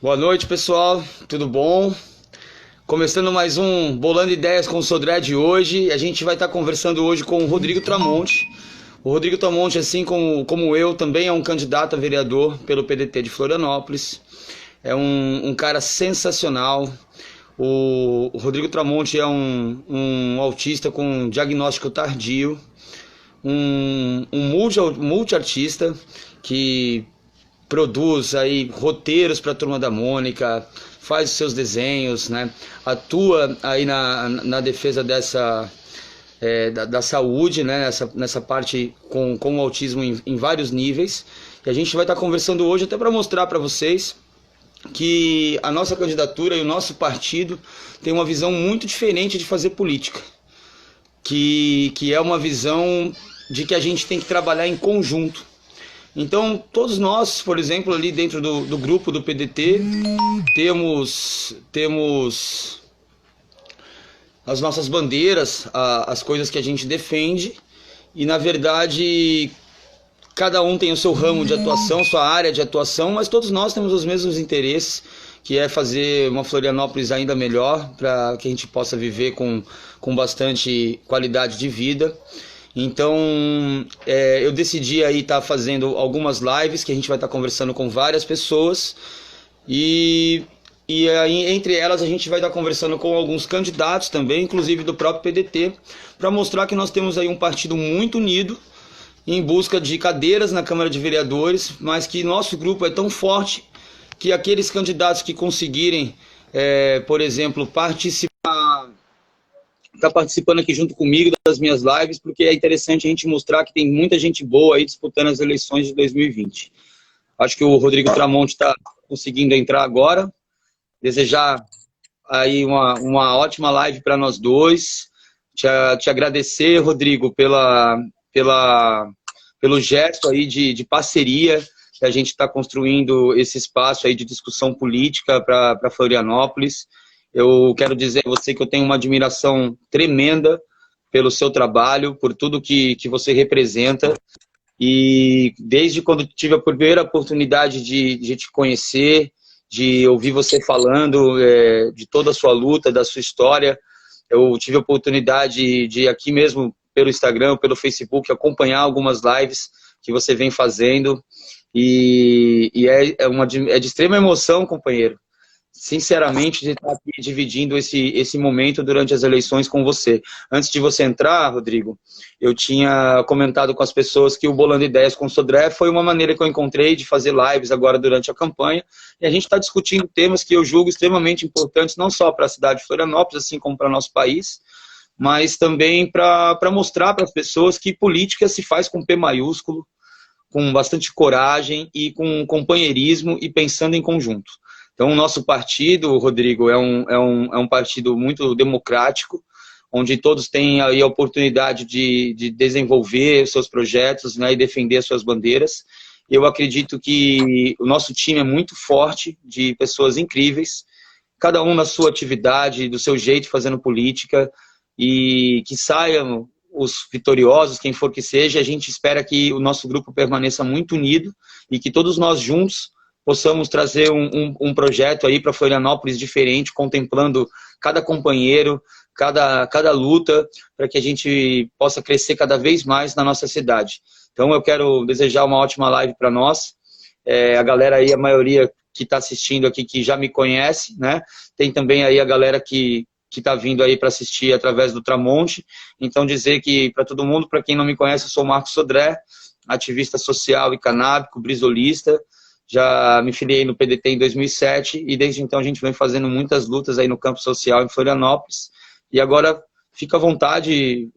Boa noite, pessoal. Tudo bom? Começando mais um Bolando Ideias com o Sodré de hoje. A gente vai estar conversando hoje com o Rodrigo Tramonte. O Rodrigo Tramonte, assim como eu, também é um candidato a vereador pelo PDT de Florianópolis. É um cara sensacional. O Rodrigo Tramonte é um autista com diagnóstico tardio, um multiartista que produz aí roteiros para a Turma da Mônica, faz os seus desenhos, né? Atua aí na defesa da saúde, né? Nessa parte com o autismo em vários níveis. E a gente vai estar conversando hoje até para mostrar para vocês que a nossa candidatura e o nosso partido tem uma visão muito diferente de fazer política, que é uma visão de que a gente tem que trabalhar em conjunto. Então, todos nós, por exemplo, ali dentro do grupo do PDT, temos as nossas bandeiras, as coisas que a gente defende, e na verdade, cada um tem o seu ramo de atuação, sua área de atuação, mas todos nós temos os mesmos interesses, que é fazer uma Florianópolis ainda melhor, para que a gente possa viver com bastante qualidade de vida. Então, eu decidi aí estar fazendo algumas lives, que a gente vai estar conversando com várias pessoas, e aí, entre elas a gente vai estar conversando com alguns candidatos também, inclusive do próprio PDT, para mostrar que nós temos aí um partido muito unido, em busca de cadeiras na Câmara de Vereadores, mas que nosso grupo é tão forte que aqueles candidatos que conseguirem, por exemplo, tá participando aqui junto comigo das minhas lives, porque é interessante a gente mostrar que tem muita gente boa aí disputando as eleições de 2020. Acho que o Rodrigo Tramonte está conseguindo entrar agora. Desejar aí uma ótima live para nós dois. Te agradecer, Rodrigo, pelo gesto aí de parceria que a gente está construindo esse espaço aí de discussão política para Florianópolis. Eu quero dizer a você que eu tenho uma admiração tremenda pelo seu trabalho, por tudo que você representa. E desde quando tive a primeira oportunidade de te conhecer, de ouvir você falando de toda a sua luta, da sua história, eu tive a oportunidade de aqui mesmo, pelo Instagram, pelo Facebook, acompanhar algumas lives que você vem fazendo. É de extrema emoção, companheiro, sinceramente, de estar aqui dividindo esse momento durante as eleições com você. Antes de você entrar, Rodrigo, eu tinha comentado com as pessoas que o Bolando Ideias com o Sodré foi uma maneira que eu encontrei de fazer lives agora durante a campanha, e a gente está discutindo temas que eu julgo extremamente importantes, não só para a cidade de Florianópolis, assim como para o nosso país, mas também para mostrar para as pessoas que política se faz com P maiúsculo, com bastante coragem e com companheirismo e pensando em conjunto. Então, o nosso partido, Rodrigo, é um partido muito democrático, onde todos têm aí a oportunidade de desenvolver seus projetos, né, e defender suas bandeiras. Eu acredito que o nosso time é muito forte, de pessoas incríveis, cada um na sua atividade, do seu jeito, fazendo política, e que saiam os vitoriosos, quem for que seja. A gente espera que o nosso grupo permaneça muito unido e que todos nós juntos possamos trazer um projeto aí para Florianópolis diferente, contemplando cada companheiro, cada luta, para que a gente possa crescer cada vez mais na nossa cidade. Então eu quero desejar uma ótima live para nós. A galera aí, a maioria que está assistindo aqui, que já me conhece, né? Tem também aí a galera que está vindo aí para assistir através do Tramonte. Então dizer que para todo mundo, para quem não me conhece, eu sou o Marcos Sodré, ativista social e canábico, brisolista. Já me filiei no PDT em 2007 e desde então a gente vem fazendo muitas lutas aí no campo social em Florianópolis. E agora fica à vontade,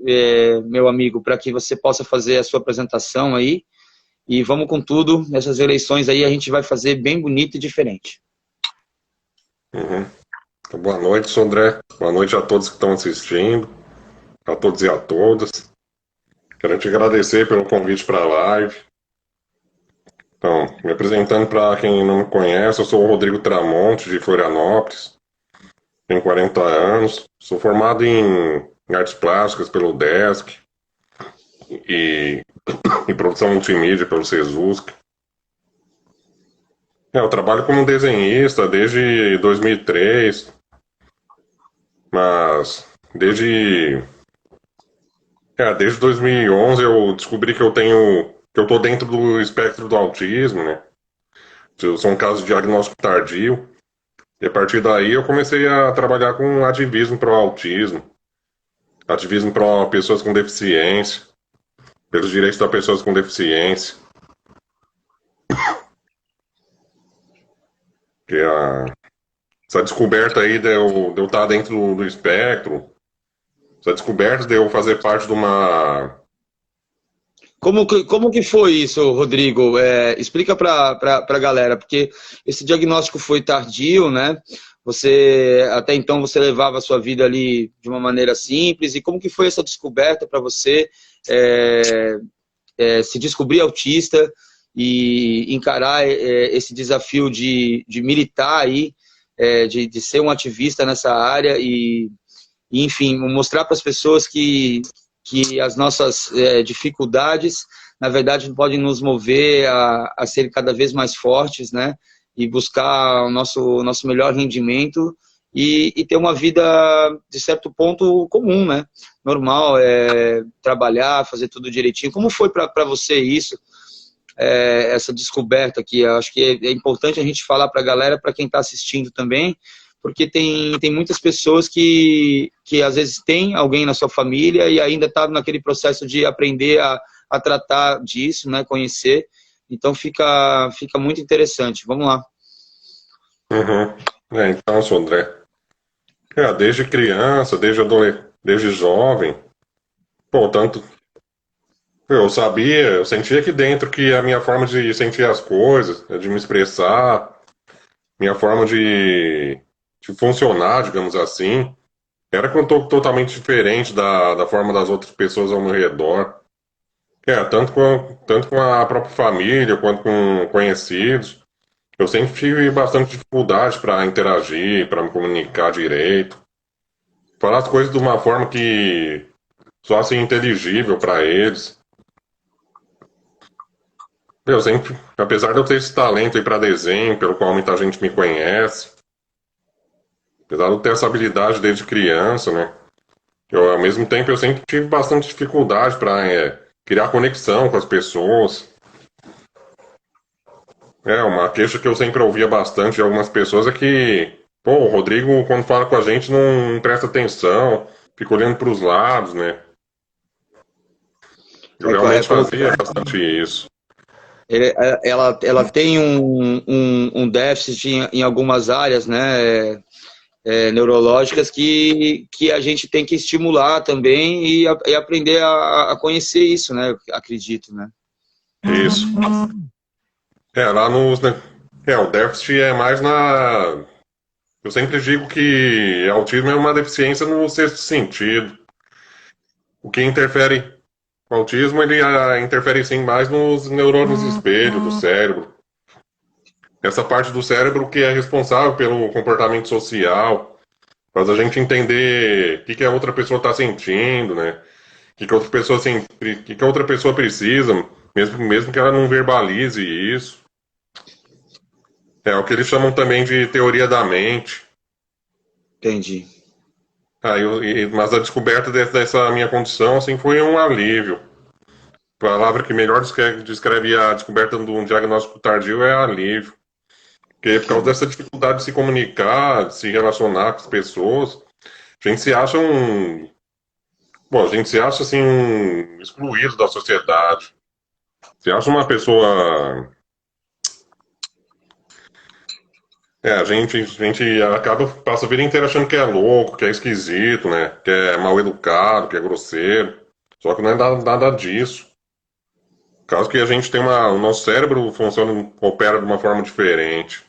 meu amigo, para que você possa fazer a sua apresentação aí. E vamos com tudo, nessas eleições aí a gente vai fazer bem bonito e diferente. Uhum. Então, boa noite, Sandré. Boa noite a todos que estão assistindo, a todos e a todas. Quero te agradecer pelo convite para a live. Então, me apresentando para quem não me conhece, eu sou o Rodrigo Tramonte, de Florianópolis, tenho 40 anos, sou formado em artes plásticas pelo UDESC e, e produção multimídia pelo SESUSC. Eu trabalho como desenhista desde 2003, mas desde 2011 eu descobri que eu tô dentro do espectro do autismo, né? Eu sou um caso de diagnóstico tardio. E a partir daí eu comecei a trabalhar com ativismo para o autismo, ativismo para pessoas com deficiência, pelos direitos das pessoas com deficiência. Que essa descoberta aí de eu estar dentro do espectro, essa descoberta de eu fazer parte de uma. Como que foi isso, Rodrigo? Explica para a galera, porque esse diagnóstico foi tardio, né? Você até então você levava a sua vida ali de uma maneira simples. E como que foi essa descoberta para você se descobrir autista e encarar esse desafio de militar aí, de ser um ativista nessa área e enfim, mostrar para as pessoas que as nossas dificuldades, na verdade, podem nos mover a ser cada vez mais fortes, né? E buscar o nosso melhor rendimento e ter uma vida, de certo ponto, comum, né? Normal, trabalhar, fazer tudo direitinho. Como foi para você isso, essa descoberta aqui? Eu acho que é importante a gente falar para a galera, para quem está assistindo também, porque tem muitas pessoas que às vezes tem alguém na sua família e ainda está naquele processo de aprender a tratar disso, né, conhecer. Então fica muito interessante. Vamos lá. Uhum. Então, sou André. Desde criança, desde jovem, pô, tanto. Eu sentia aqui dentro que a minha forma de sentir as coisas, de me expressar, minha forma de funcionar, digamos assim, era totalmente diferente da forma das outras pessoas ao meu redor. Tanto com a própria família, quanto com conhecidos. Eu sempre tive bastante dificuldade para interagir, para me comunicar direito. Falar as coisas de uma forma que só assim inteligível para eles. Eu sempre, apesar de eu ter esse talento aí para desenho, pelo qual muita gente me conhece, apesar de eu ter essa habilidade desde criança, né? Ao mesmo tempo, eu sempre tive bastante dificuldade para criar conexão com as pessoas. Uma queixa que eu sempre ouvia bastante de algumas pessoas é que, pô, o Rodrigo, quando fala com a gente, não presta atenção, fica olhando para os lados, né? Eu realmente fazia bastante isso. Ela tem um déficit em algumas áreas, né, neurológicas que a gente tem que estimular também e aprender a conhecer isso, né, acredito, né? Isso. Lá nos, né? O déficit é mais na. Eu sempre digo que autismo é uma deficiência no sexto sentido. O que interfere o autismo, ele interfere sim mais nos neurônios espelho do cérebro. Essa parte do cérebro que é responsável pelo comportamento social, faz a gente entender o que a outra pessoa está sentindo, né? O que a outra pessoa, que a outra pessoa precisa, mesmo que ela não verbalize isso. É o que eles chamam também de teoria da mente. Entendi. Mas a descoberta dessa minha condição assim, foi um alívio. A palavra que melhor descreve a descoberta de um diagnóstico tardio é alívio. Porque por causa dessa dificuldade de se comunicar, de se relacionar com as pessoas, a gente se acha Bom, a gente se acha assim excluído da sociedade. Se acha uma pessoa. A gente passa a vida inteira achando que é louco, que é esquisito, né? Que é mal educado, que é grosseiro. Só que não é nada disso. Caso que a gente tem o nosso cérebro opera de uma forma diferente.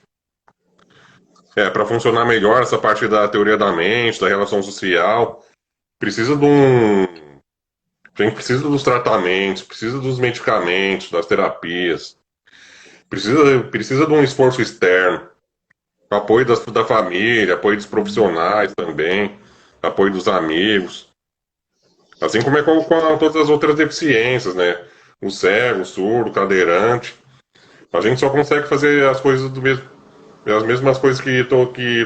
Para funcionar melhor essa parte da teoria da mente, da relação social, precisa de um. A gente precisa dos tratamentos, precisa dos medicamentos, das terapias. Precisa de um esforço externo. Apoio da família, apoio dos profissionais também, apoio dos amigos. Assim como é com todas as outras deficiências, né? O cego, o surdo, o cadeirante. A gente só consegue fazer as coisas as mesmas coisas que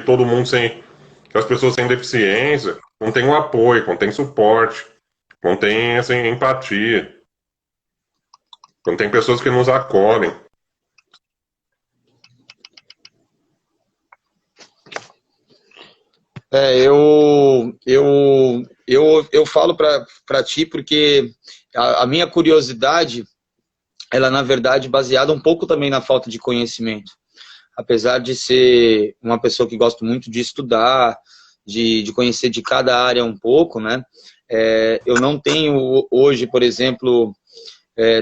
todo mundo que as pessoas sem deficiência, não tem o apoio, não tem suporte, não tem assim, empatia, não tem pessoas que nos acolhem. Eu falo para ti porque a minha curiosidade, ela na verdade baseada um pouco também na falta de conhecimento. Apesar de ser uma pessoa que gosta muito de estudar, de conhecer de cada área um pouco, né? Eu não tenho hoje, por exemplo,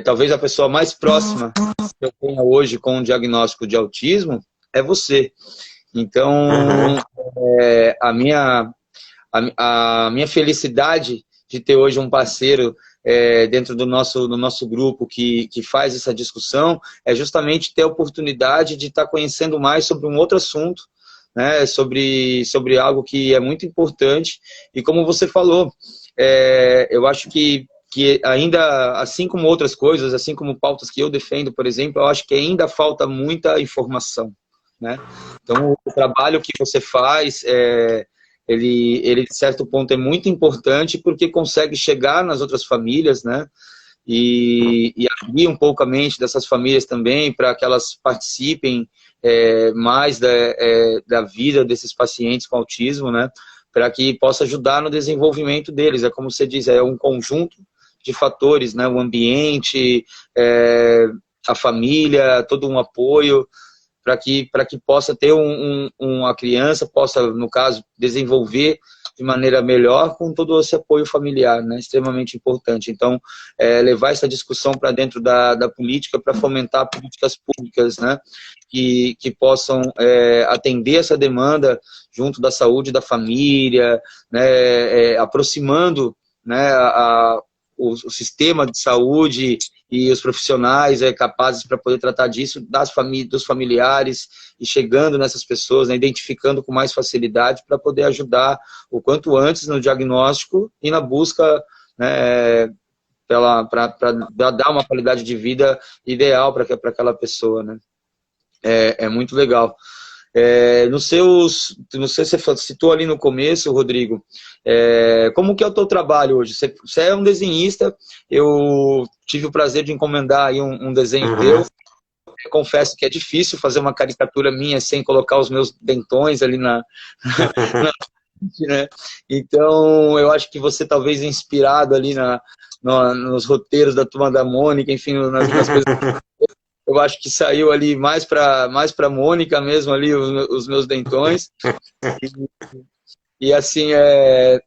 talvez a pessoa mais próxima que eu tenha hoje com o diagnóstico de autismo é você. Então, a minha felicidade de ter hoje um parceiro dentro do nosso grupo que faz essa discussão é justamente ter a oportunidade de estar conhecendo mais sobre um outro assunto, né, sobre algo que é muito importante. E como você falou, eu acho que ainda, assim como outras coisas, assim como pautas que eu defendo, por exemplo, eu acho que ainda falta muita informação, né? Então, o trabalho que você faz, ele, de certo ponto, é muito importante porque consegue chegar nas outras famílias, né? E abrir um pouco a mente dessas famílias também para que elas participem mais da vida desses pacientes com autismo, né? Para que possa ajudar no desenvolvimento deles. É como você diz, é um conjunto de fatores, né? O ambiente, a família, todo um apoio para que possa ter uma criança, possa, no caso, desenvolver de maneira melhor com todo esse apoio familiar, né? Extremamente importante. Então, levar essa discussão para dentro da política para fomentar políticas públicas, né? Que possam atender essa demanda junto da saúde da família, né? Aproximando, né, o sistema de saúde e os profissionais capazes para poder tratar disso, dos familiares, e chegando nessas pessoas, né, identificando com mais facilidade para poder ajudar o quanto antes no diagnóstico e na busca, né, para dar uma qualidade de vida ideal para aquela pessoa, né. É muito legal. Não sei se você citou ali no começo, Rodrigo, como que é o teu trabalho hoje? Você é um desenhista, eu tive o prazer de encomendar aí um desenho teu. Eu confesso que é difícil fazer uma caricatura minha sem colocar os meus dentões ali na né? Então, eu acho que você talvez inspirado ali nos roteiros da Turma da Mônica, enfim, nas coisas. Eu acho que saiu ali mais para Mônica mesmo ali os meus dentões. E assim,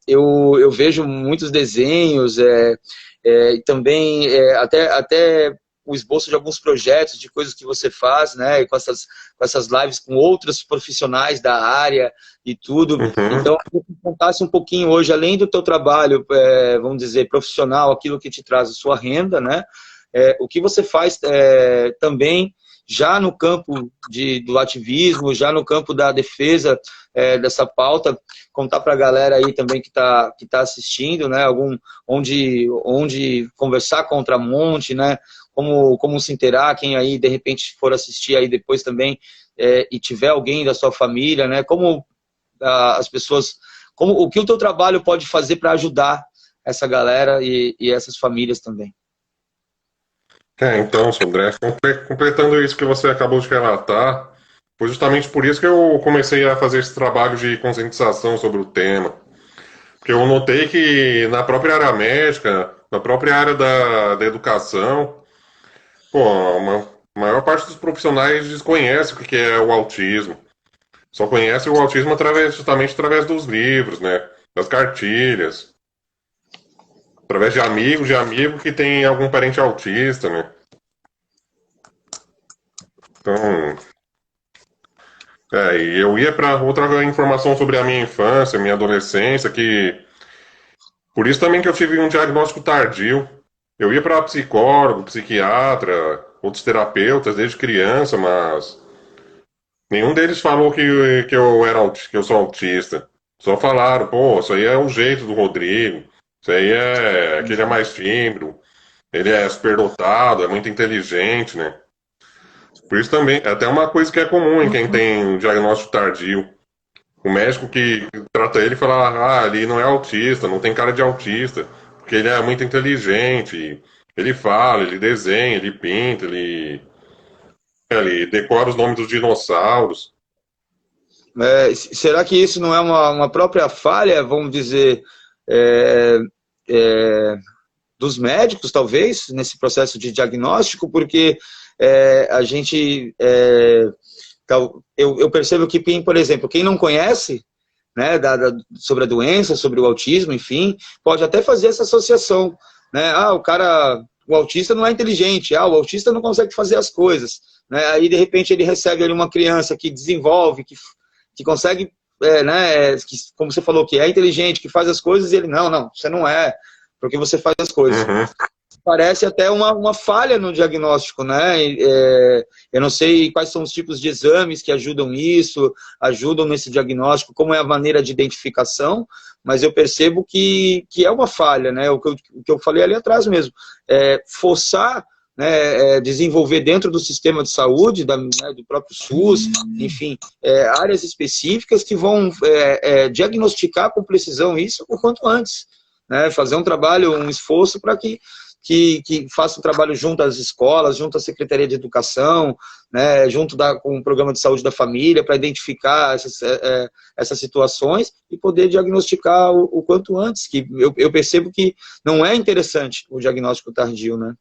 eu vejo muitos desenhos, e também até o esboço de alguns projetos, de coisas que você faz, né, com essas lives com outros profissionais da área e tudo. Então, eu queria que contasse um pouquinho hoje, além do teu trabalho, vamos dizer, profissional, aquilo que te traz a sua renda, né, o que você faz também já no campo do ativismo, já no campo da defesa dessa pauta, contar para a galera aí também que tá assistindo, né, onde conversar com o Tramonte, né, como se inteirar, quem aí de repente for assistir aí depois também e tiver alguém da sua família, né, como as pessoas, o que o teu trabalho pode fazer para ajudar essa galera e essas famílias também. Então, André, completando isso que você acabou de relatar, foi justamente por isso que eu comecei a fazer esse trabalho de conscientização sobre o tema. Porque eu notei que na própria área médica, na própria área da educação, pô, a maior parte dos profissionais desconhece o que é o autismo. Só conhece o autismo justamente através dos livros, né? Das cartilhas. Através de amigo que tem algum parente autista, né? Então, e eu ia para outra informação sobre a minha infância, minha adolescência, que por isso também que eu tive um diagnóstico tardio. Eu ia para psicólogo, psiquiatra, outros terapeutas desde criança, mas nenhum deles falou que que eu sou autista. Só falaram, pô, isso aí é o jeito do Rodrigo, isso aí é que ele é mais tímido, ele é superdotado, é muito inteligente, né? Por isso também, é até uma coisa que é comum em quem tem diagnóstico tardio. O médico que trata ele fala, ele não é autista, não tem cara de autista, porque ele é muito inteligente, ele fala, ele desenha, ele pinta, ele decora os nomes dos dinossauros. Será que isso não é uma própria falha, vamos dizer, é, é, dos médicos, talvez, nesse processo de diagnóstico? Porque a gente... eu percebo que, por exemplo, quem não conhece, né, sobre a doença, sobre o autismo, enfim, pode até fazer essa associação, né? O autista não é inteligente, o autista não consegue fazer as coisas, né? Aí, de repente, ele recebe ali uma criança que desenvolve, que consegue, que, como você falou, que é inteligente, que faz as coisas, e ele, não, você não é, porque você faz as coisas. Uhum. Parece até uma falha no diagnóstico, né? Eu não sei quais são os tipos de exames que ajudam nesse diagnóstico, como é a maneira de identificação, mas eu percebo que é uma falha, né? O que eu falei ali atrás mesmo. Forçar, né, desenvolver dentro do sistema de saúde, do próprio SUS, enfim, áreas específicas que vão diagnosticar com precisão isso o quanto antes, né? Fazer um trabalho, um esforço para que faça um trabalho junto às escolas, junto à Secretaria de Educação, né, junto com o Programa de Saúde da Família, para identificar essas situações e poder diagnosticar o quanto antes, que eu percebo que não é interessante o diagnóstico tardio, né?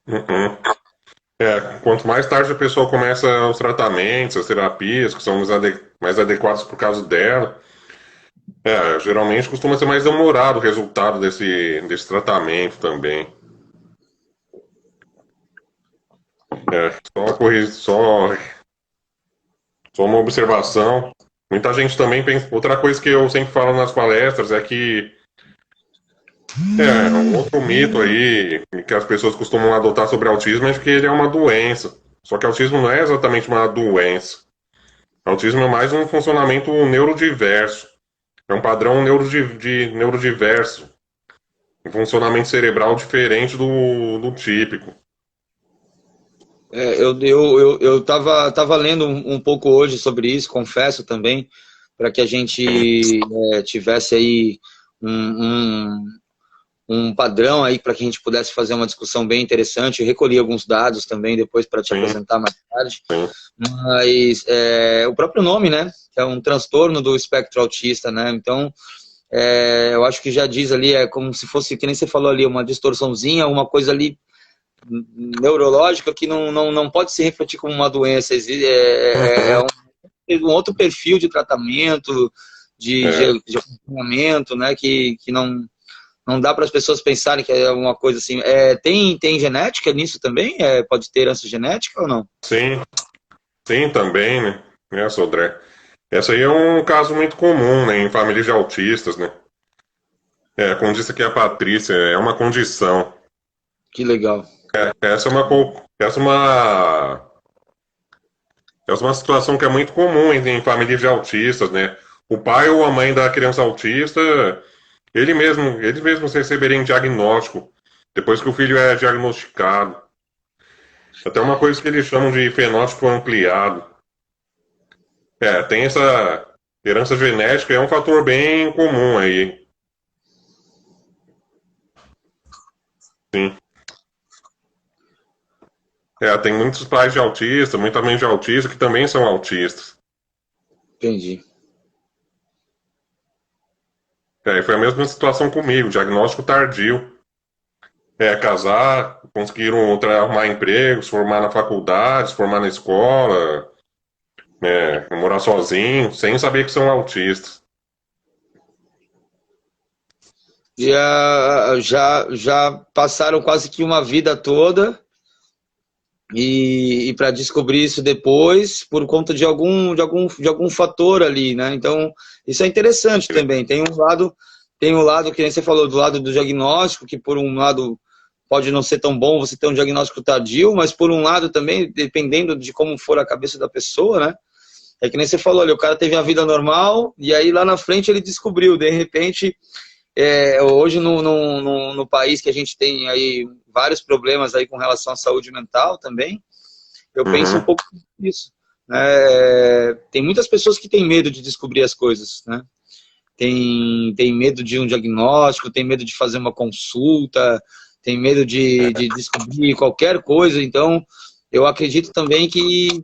Uhum. Quanto mais tarde a pessoa começa os tratamentos, as terapias, que são mais adequados para o caso dela, geralmente costuma ser mais demorado o resultado desse tratamento também. Só uma observação. Muita gente também pensa. Outra coisa que eu sempre falo nas palestras é que um outro mito aí que as pessoas costumam adotar sobre autismo é que ele é uma doença. Só que autismo não é exatamente uma doença. Autismo é mais um funcionamento neurodiverso. É um padrão neurodiverso. Um funcionamento cerebral diferente do típico. Eu tava lendo um pouco hoje sobre isso, confesso também, para que a gente tivesse aí um padrão aí para que a gente pudesse fazer uma discussão bem interessante. Eu recolhi alguns dados também depois para te apresentar mais tarde. Sim. Mas o próprio nome, né? É um transtorno do espectro autista, né? Então, eu acho que já diz ali, é como se fosse, que nem você falou ali, uma distorçãozinha, uma coisa ali neurológica que não pode se refletir como uma doença. Um outro perfil de tratamento, de acompanhamento, né? Que não dá para as pessoas pensarem que é uma coisa assim. Tem genética nisso também? Pode ter herança genética ou não? Sim, também, né, Sodré? Essa aí é um caso muito comum, né, em famílias de autistas, né? Como disse aqui a Patrícia, é uma condição. Que legal. Essa é uma situação que é muito comum em famílias de autistas, né? O pai ou a mãe da criança autista, eles mesmos receberem diagnóstico depois que o filho é diagnosticado. Até uma coisa que eles chamam de fenótipo ampliado. Tem essa herança genética, é um fator bem comum aí. Sim. Tem muitos pais de autista, muita mãe de autista que também são autistas. Entendi. Foi a mesma situação comigo, diagnóstico tardio. Casar, conseguiram arrumar emprego, se formar na faculdade, se formar na escola, morar sozinho, sem saber que são autistas. Já passaram quase que uma vida toda e para descobrir isso depois por conta de algum fator ali, né? Então isso é interessante também. Tem um lado que nem você falou, do lado do diagnóstico, que por um lado pode não ser tão bom você ter um diagnóstico tardio, mas por um lado também, dependendo de como for a cabeça da pessoa, né? É que nem você falou ali, o cara teve a vida normal e aí lá na frente ele descobriu, de repente, hoje no país que a gente tem aí vários problemas aí com relação à saúde mental também, Eu penso um Uhum. pouco nisso. Tem muitas pessoas que têm medo de descobrir as coisas, né? Tem medo de um diagnóstico, tem medo de fazer uma consulta, tem medo de descobrir qualquer coisa. Então, eu acredito também que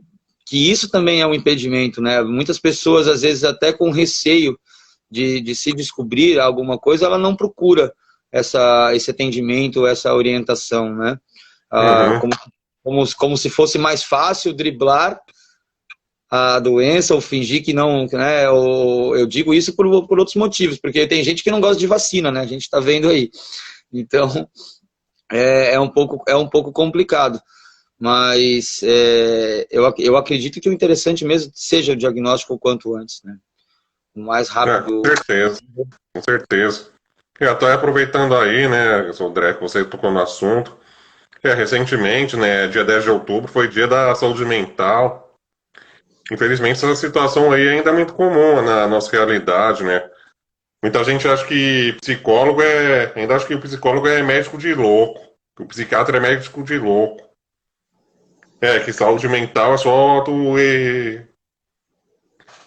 isso também é um impedimento, né? Muitas pessoas, às vezes, até com receio de se descobrir alguma coisa, ela não procura esse atendimento, essa orientação, né? Ah, Uhum. como se fosse mais fácil driblar a doença ou fingir que não, né? Eu digo isso por outros motivos, porque tem gente que não gosta de vacina, né? A gente está vendo aí. Então, é um pouco complicado. Mas eu acredito que o interessante mesmo seja o diagnóstico o quanto antes, né? O mais Com rápido. certeza, com certeza. E até aproveitando aí, né, Sodré, que você tocou no assunto, recentemente, né, dia 10 de outubro, foi dia da saúde mental. Infelizmente, essa situação aí ainda é muito comum na nossa realidade, né? Muita gente acha que psicólogo ainda acha que o psicólogo é médico de louco, que o psiquiatra é médico de louco. Que saúde mental é só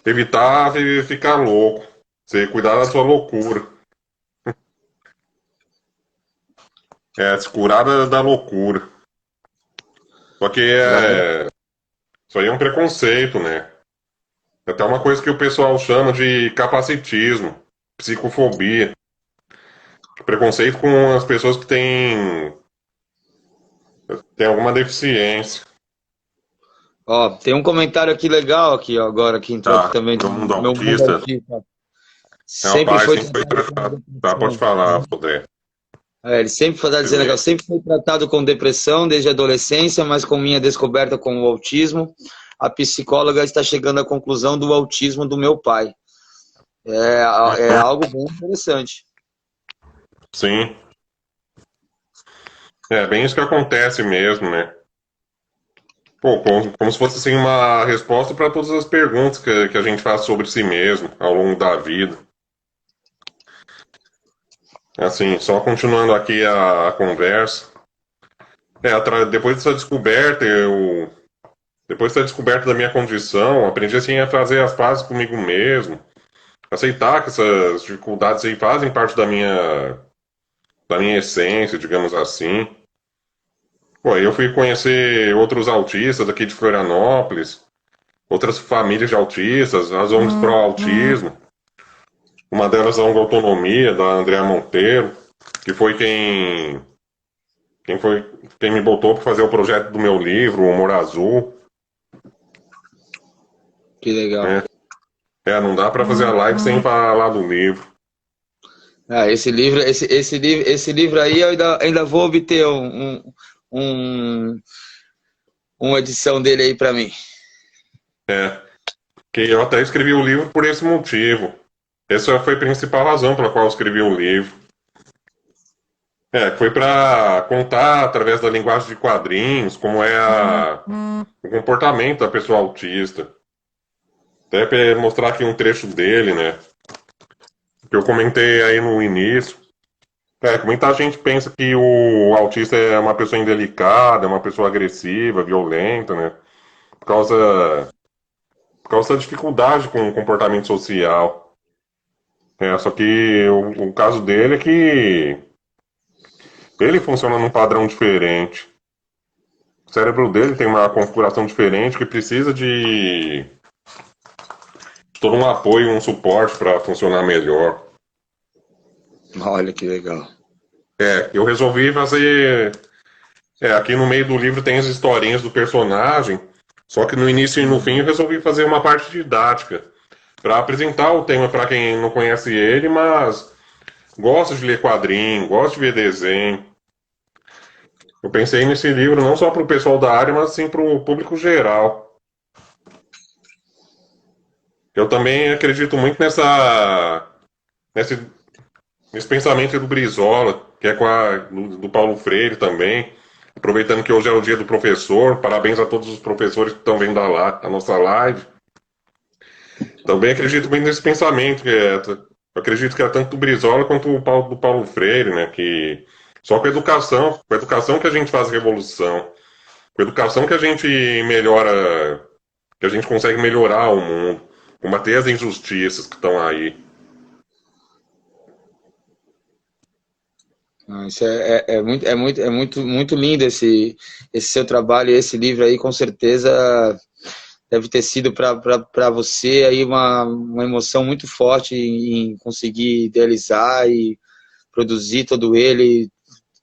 evitar ficar louco, você cuidar da sua loucura. Se curar da loucura. Só que isso aí é um preconceito, né? É até uma coisa que o pessoal chama de capacitismo, psicofobia. Preconceito com as pessoas que têm alguma deficiência. Ó, tem um comentário aqui legal aqui, ó, agora que entrou aqui Tá? também do Do mundo meu mundo autista. autista. Sempre Rapaz, foi sempre foi tratado com tratado. Tá, pode depressão. falar, Sodré. Ele sempre foi dizendo que eu Beleza. sempre fui tratado com depressão desde a adolescência, mas com minha descoberta com o autismo, a psicóloga está chegando à conclusão do autismo do meu pai. É, é algo bem interessante. Sim. É bem isso que acontece mesmo, né? Pô, como se fosse assim uma resposta para todas as perguntas que a gente faz sobre si mesmo ao longo da vida. Assim, só continuando aqui a conversa. Depois dessa descoberta, depois dessa descoberta da minha condição, aprendi assim a fazer as pazes comigo mesmo, aceitar que essas dificuldades aí fazem parte da minha essência, digamos assim. Pô, aí eu fui conhecer outros autistas aqui de Florianópolis, outras famílias de autistas, as ONGs pró-autismo. Uma delas é a ONG Autonomia, da Andrea Monteiro, que foi quem me botou para fazer o projeto do meu livro, O Humor Azul. Que legal. Né? Não dá para fazer a live sem falar do livro. Ah, esse livro aí eu ainda vou obter uma edição dele aí para mim. Que eu até escrevi o livro por esse motivo. Essa foi a principal razão pela qual eu escrevi o livro. Foi para contar através da linguagem de quadrinhos como é o comportamento da pessoa autista. Até para mostrar aqui um trecho dele, né? Que eu comentei aí no início. Muita gente pensa que o autista é uma pessoa indelicada, é uma pessoa agressiva, violenta, né? Por causa da dificuldade com o comportamento social. Só que o caso dele é que ele funciona num padrão diferente. O cérebro dele tem uma configuração diferente que precisa de todo um apoio, um suporte para funcionar melhor. Olha que legal. Eu resolvi fazer. Aqui no meio do livro tem as historinhas do personagem, só que no início e no fim eu resolvi fazer uma parte didática para apresentar o tema para quem não conhece ele, mas gosta de ler quadrinho, gosta de ver desenho. Eu pensei nesse livro não só para o pessoal da área, mas sim para o público geral. Eu também acredito muito nesse, nesse pensamento do Brizola, que é do Paulo Freire também. Aproveitando que hoje é o dia do professor, parabéns a todos os professores que estão vendo a nossa live. Também acredito muito nesse pensamento, eu acredito que é tanto do Brizola quanto do Paulo Freire, né? Que só com a educação que a gente faz revolução. Com a educação que a gente melhora, que a gente consegue melhorar o mundo, combater as injustiças que estão aí. Isso muito lindo esse seu trabalho, e esse livro aí, com certeza deve ter sido para você aí uma emoção muito forte em conseguir idealizar e produzir todo ele.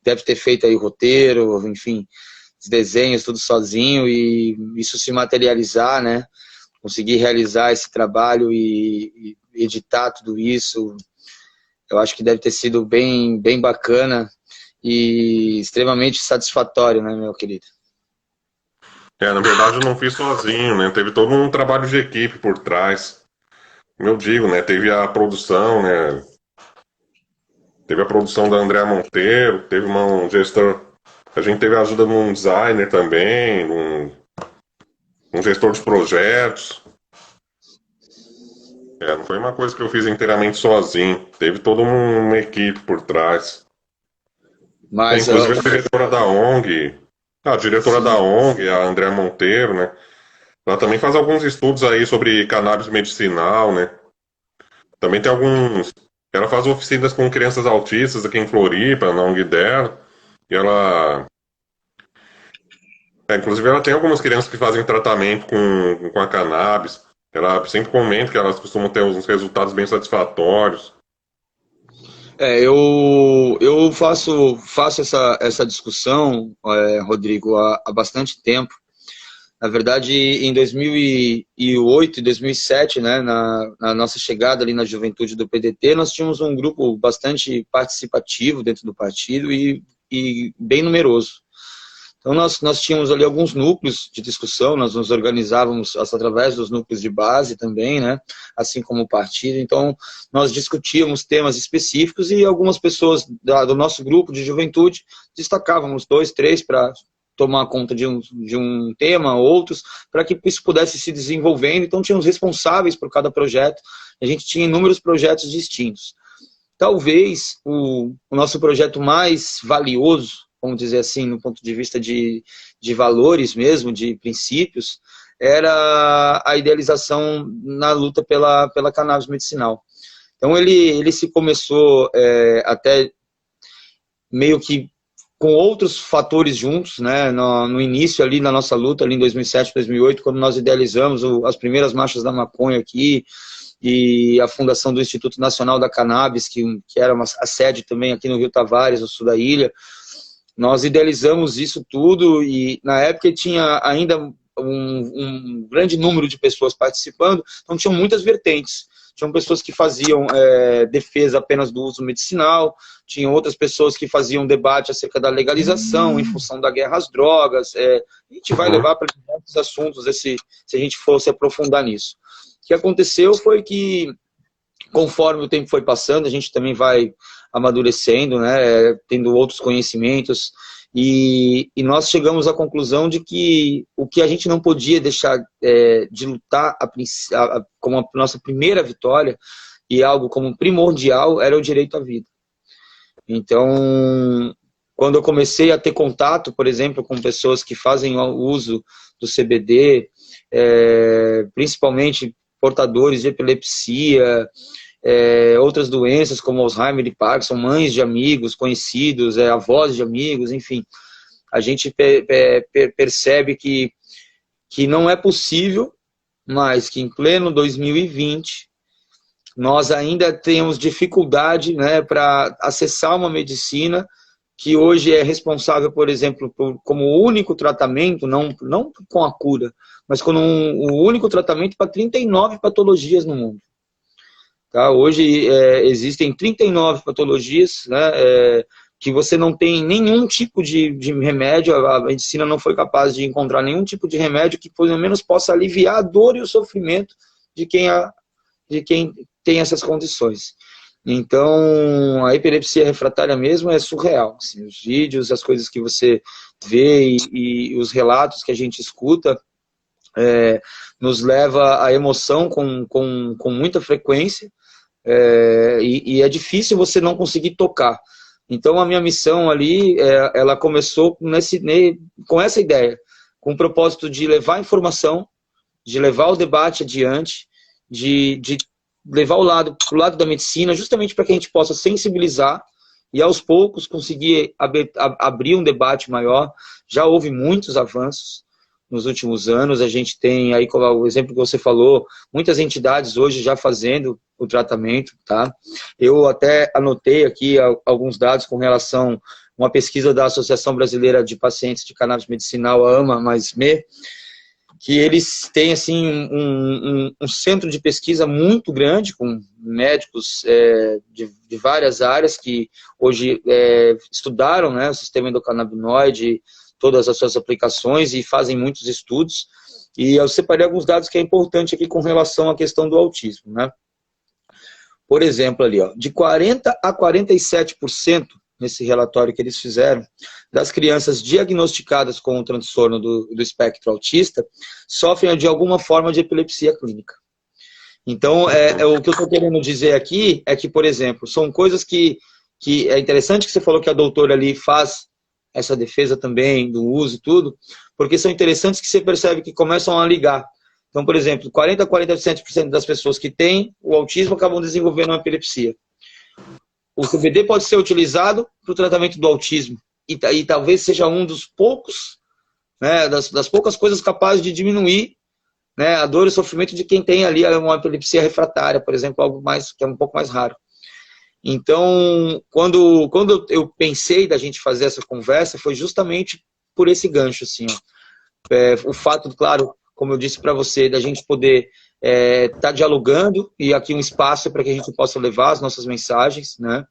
Deve ter feito aí o roteiro, enfim, os desenhos, tudo sozinho, e isso se materializar, né? Conseguir realizar esse trabalho e editar tudo isso, eu acho que deve ter sido bem bacana e extremamente satisfatório, né, meu querido? Na verdade eu não fiz sozinho, né? Teve todo um trabalho de equipe por trás. Como eu digo, né? Teve a produção, né? Teve a produção da Andréa Monteiro, teve um gestor. A gente teve a ajuda de um designer também, um gestor de projetos. Não foi uma coisa que eu fiz inteiramente sozinho. Teve toda uma equipe por trás. Mas Inclusive a diretora da ONG, a Andréa Monteiro, né? Ela também faz alguns estudos aí sobre cannabis medicinal, né? Também tem alguns. Ela faz oficinas com crianças autistas aqui em Floripa, na ONG dela. E ela. Inclusive, ela tem algumas crianças que fazem tratamento com a cannabis. Ela sempre comenta que elas costumam ter uns resultados bem satisfatórios. Eu faço essa discussão, Rodrigo, há bastante tempo. Na verdade, em 2008 e 2007, né, na nossa chegada ali na juventude do PDT, nós tínhamos um grupo bastante participativo dentro do partido e bem numeroso. Então, nós tínhamos ali alguns núcleos de discussão, nós nos organizávamos através dos núcleos de base também, né, assim como o partido. Então, nós discutíamos temas específicos e algumas pessoas do nosso grupo de juventude destacávamos 2, 3 para tomar conta de um tema, outros, para que isso pudesse se desenvolvendo. Então, tínhamos responsáveis por cada projeto, a gente tinha inúmeros projetos distintos. Talvez o nosso projeto mais valioso, vamos dizer assim, no ponto de vista de valores mesmo, de princípios, era a idealização na luta pela cannabis medicinal. Então, ele se começou até meio que com outros fatores juntos, né, no início ali na nossa luta, ali em 2007, 2008, quando nós idealizamos as primeiras marchas da maconha aqui, e a fundação do Instituto Nacional da Cannabis, que era a sede também aqui no Rio Tavares, no sul da ilha. Nós idealizamos isso tudo e na época tinha ainda um grande número de pessoas participando, então tinham muitas vertentes. Tinham pessoas que faziam defesa apenas do uso medicinal, tinham outras pessoas que faziam debate acerca da legalização em função da guerra às drogas. A gente vai levar para diversos assuntos se a gente fosse aprofundar nisso. O que aconteceu foi que, conforme o tempo foi passando, a gente também vai amadurecendo, né, tendo outros conhecimentos, e nós chegamos à conclusão de que o que a gente não podia deixar de lutar como a nossa primeira vitória, e algo como primordial, era o direito à vida. Então, quando eu comecei a ter contato, por exemplo, com pessoas que fazem o uso do CBD, principalmente portadores de epilepsia, outras doenças como Alzheimer e Parkinson, mães de amigos, conhecidos, avós de amigos, enfim, a gente percebe que não é possível, mas que em pleno 2020 nós ainda temos dificuldade, né, para acessar uma medicina que hoje é responsável, por exemplo, como o único tratamento, não com a cura, mas como o único tratamento para 39 patologias no mundo. Tá? Hoje existem 39 patologias, né, que você não tem nenhum tipo de remédio, a medicina não foi capaz de encontrar nenhum tipo de remédio que pelo menos possa aliviar a dor e o sofrimento de quem tem essas condições. Então, a epilepsia refratária mesmo é surreal. Assim, os vídeos, as coisas que você vê e os relatos que a gente escuta nos leva à emoção com muita frequência, e é difícil você não conseguir tocar. Então, a minha missão ali, ela começou com essa ideia, com o propósito de levar informação, de levar o debate adiante, de levar pro lado da medicina, justamente para que a gente possa sensibilizar e aos poucos conseguir abrir um debate maior. Já houve muitos avanços nos últimos anos, a gente tem aí, como o exemplo que você falou, muitas entidades hoje já fazendo o tratamento, tá? Eu até anotei aqui alguns dados com relação a uma pesquisa da Associação Brasileira de Pacientes de Cannabis Medicinal, a AMA+Me, que eles têm assim, um centro de pesquisa muito grande, com médicos de várias áreas que hoje estudaram, né, o sistema endocannabinoide, todas as suas aplicações e fazem muitos estudos. E eu separei alguns dados que é importante aqui com relação à questão do autismo, né? Por exemplo, ali, ó, de 40% a 47%, nesse relatório que eles fizeram, das crianças diagnosticadas com o transtorno do espectro autista, sofrem de alguma forma de epilepsia clínica. Então, o que eu estou querendo dizer aqui é que, por exemplo, são coisas que é interessante que você falou que a doutora ali faz essa defesa também do uso e tudo, porque são interessantes que você percebe que começam a ligar. Então, por exemplo, 40% a 47% das pessoas que têm o autismo acabam desenvolvendo uma epilepsia. O CBD pode ser utilizado para o tratamento do autismo e talvez seja um dos poucos, né, das poucas coisas capazes de diminuir, né, a dor e o sofrimento de quem tem ali uma epilepsia refratária, por exemplo, algo mais que é um pouco mais raro. Então, quando eu pensei da gente fazer essa conversa, foi justamente por esse gancho, assim, ó. O fato, claro, como eu disse para você, da gente poder tá dialogando, e aqui um espaço para que a gente possa levar as nossas mensagens, né?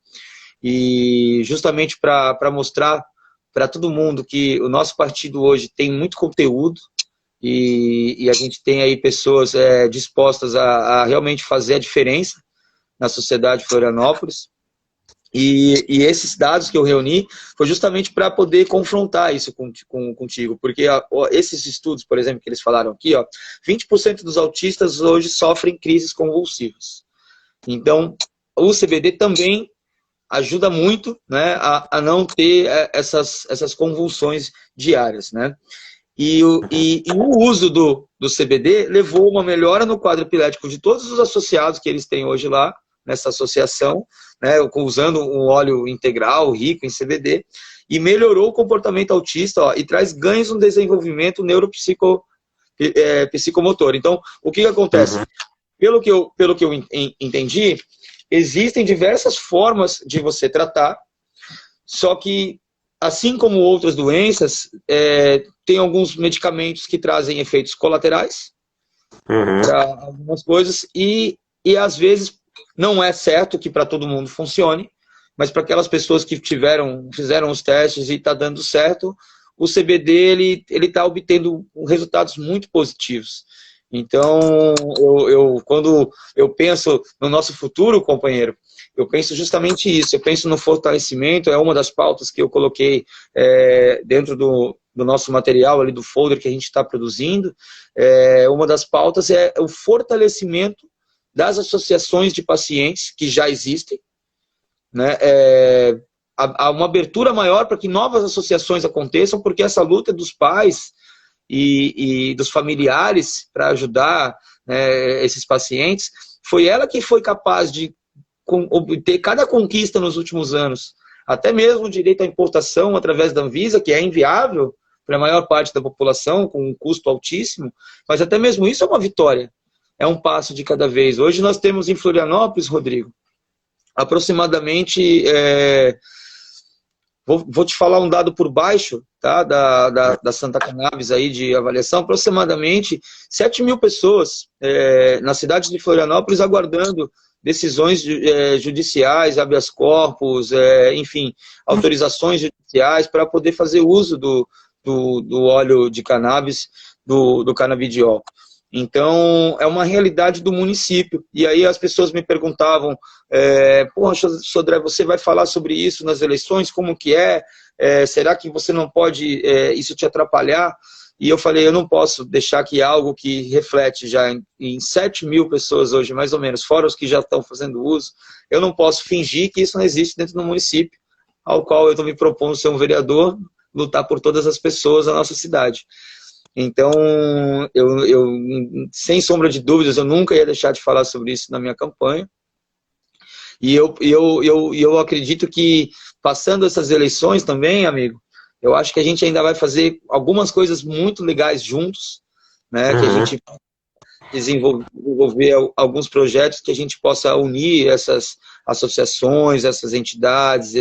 E justamente para mostrar para todo mundo que o nosso partido hoje tem muito conteúdo e a gente tem aí pessoas dispostas a realmente fazer a diferença na sociedade de Florianópolis. E esses dados que eu reuni foi justamente para poder confrontar isso contigo, porque esses estudos, por exemplo, que eles falaram aqui, ó, 20% dos autistas hoje sofrem crises convulsivas. Então, o CBD também ajuda muito, né, a não ter essas convulsões diárias, né? E o uso do CBD levou uma melhora no quadro epilético de todos os associados que eles têm hoje lá, nessa associação, né, usando um óleo integral, rico em CBD, e melhorou o comportamento autista, ó, e traz ganhos no desenvolvimento psicomotor. Então, o que acontece? Pelo que eu entendi, existem diversas formas de você tratar, só que, assim como outras doenças, tem alguns medicamentos que trazem efeitos colaterais para algumas coisas, e às vezes não é certo que para todo mundo funcione, mas para aquelas pessoas que fizeram os testes e está dando certo, o CBD ele está obtendo resultados muito positivos. Então, quando eu penso no nosso futuro, companheiro, eu penso justamente isso, eu penso no fortalecimento, é uma das pautas que eu coloquei dentro do nosso material, ali do folder que a gente está produzindo, uma das pautas é o fortalecimento das associações de pacientes que já existem, né? Há uma abertura maior para que novas associações aconteçam, porque essa luta dos pais e dos familiares para ajudar, né, esses pacientes, foi ela que foi capaz de obter cada conquista nos últimos anos, até mesmo o direito à importação através da Anvisa, que é inviável para a maior parte da população, com um custo altíssimo, mas até mesmo isso é uma vitória. É um passo de cada vez. Hoje nós temos em Florianópolis, Rodrigo, aproximadamente, vou te falar um dado por baixo, tá, da Santa Cannabis aí de avaliação, aproximadamente 7 mil pessoas na cidade de Florianópolis aguardando decisões judiciais, habeas corpus, enfim, autorizações judiciais para poder fazer uso do óleo de cannabis, do canabidiol. Então, é uma realidade do município. E aí as pessoas me perguntavam, poxa, Sodré, você vai falar sobre isso nas eleições? Como que é? Será que você não pode isso te atrapalhar? E eu falei, eu não posso deixar que algo que reflete já em 7 mil pessoas hoje, mais ou menos, fora os que já estão fazendo uso, eu não posso fingir que isso não existe dentro do município, ao qual eu estou me propondo ser um vereador, lutar por todas as pessoas da nossa cidade. Então, sem sombra de dúvidas, eu nunca ia deixar de falar sobre isso na minha campanha. E eu acredito que, passando essas eleições também, amigo, eu acho que a gente ainda vai fazer algumas coisas muito legais juntos, né? Que a gente desenvolver alguns projetos que a gente possa unir essas associações, essas entidades,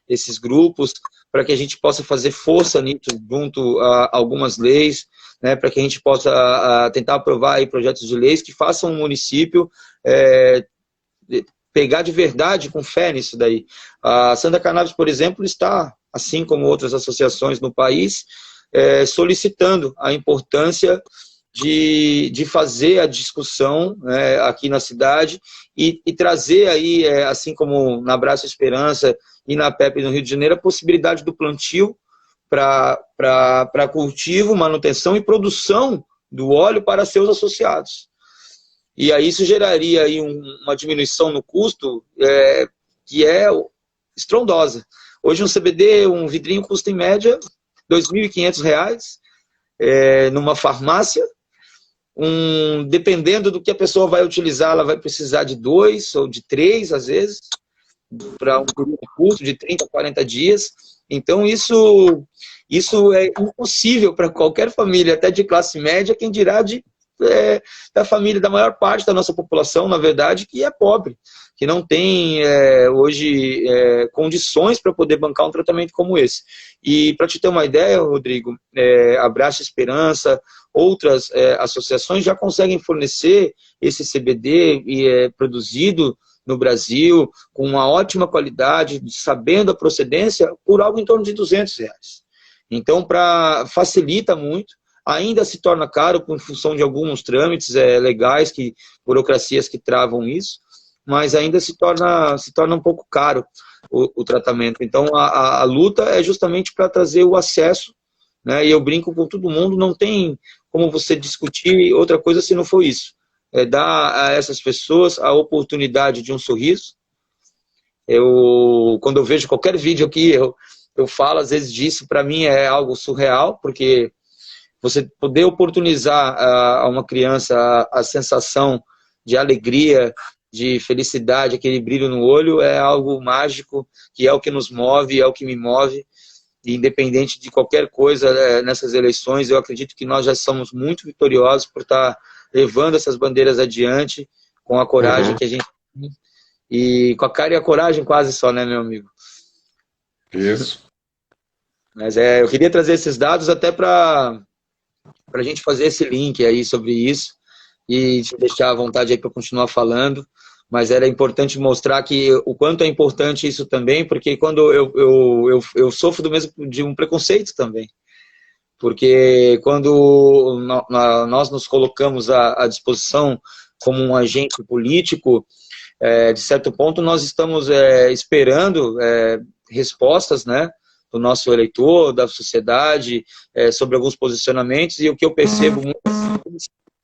esses grupos, para que a gente possa fazer força nisso junto a algumas leis, né, para que a gente possa tentar aprovar aí projetos de leis que façam o município pegar de verdade, com fé nisso daí. A Santa Cannabis, por exemplo, está, assim como outras associações no país, solicitando a importância de fazer a discussão, né, aqui na cidade e trazer aí, assim como na Abraço Esperança e na PEP no Rio de Janeiro, a possibilidade do plantio para cultivo, manutenção e produção do óleo para seus associados. E aí isso geraria aí uma diminuição no custo que é estrondosa. Hoje um CBD, um vidrinho custa em média R$ 2.500, numa farmácia. Dependendo do que a pessoa vai utilizar, ela vai precisar de 2 ou de 3, às vezes, para um período curto de 30, 40 dias. Então, isso é impossível para qualquer família, até de classe média, quem dirá da família, da maior parte da nossa população, na verdade, que é pobre, que não tem hoje condições para poder bancar um tratamento como esse. E para te ter uma ideia, Rodrigo, Abraço Esperança, outras associações já conseguem fornecer esse CBD produzido no Brasil, com uma ótima qualidade, sabendo a procedência, por algo em torno de R$ 200. Então, facilita muito. Ainda se torna caro em função de alguns trâmites legais, burocracias que travam isso, mas ainda se torna um pouco caro o tratamento. Então, a luta é justamente para trazer o acesso, né? E eu brinco com todo mundo, não tem como você discutir outra coisa se não for isso. Dar a essas pessoas a oportunidade de um sorriso. Quando eu vejo qualquer vídeo aqui, eu falo às vezes disso, para mim é algo surreal, porque você poder oportunizar a uma criança a sensação de alegria, de felicidade, aquele brilho no olho, é algo mágico, que é o que nos move, é o que me move. E independente de qualquer coisa nessas eleições, eu acredito que nós já somos muito vitoriosos por estar levando essas bandeiras adiante, com a coragem que a gente tem, e com a cara e a coragem quase só, né, meu amigo? Isso. Mas eu queria trazer esses dados até para a gente fazer esse link aí sobre isso e te deixar à vontade aí para continuar falando, mas era importante mostrar que o quanto é importante isso também, porque quando eu sofro do mesmo de um preconceito também, porque quando nós nos colocamos à disposição como um agente político, de certo ponto nós estamos esperando respostas, né, do nosso eleitor, da sociedade, sobre alguns posicionamentos, e o que eu percebo muito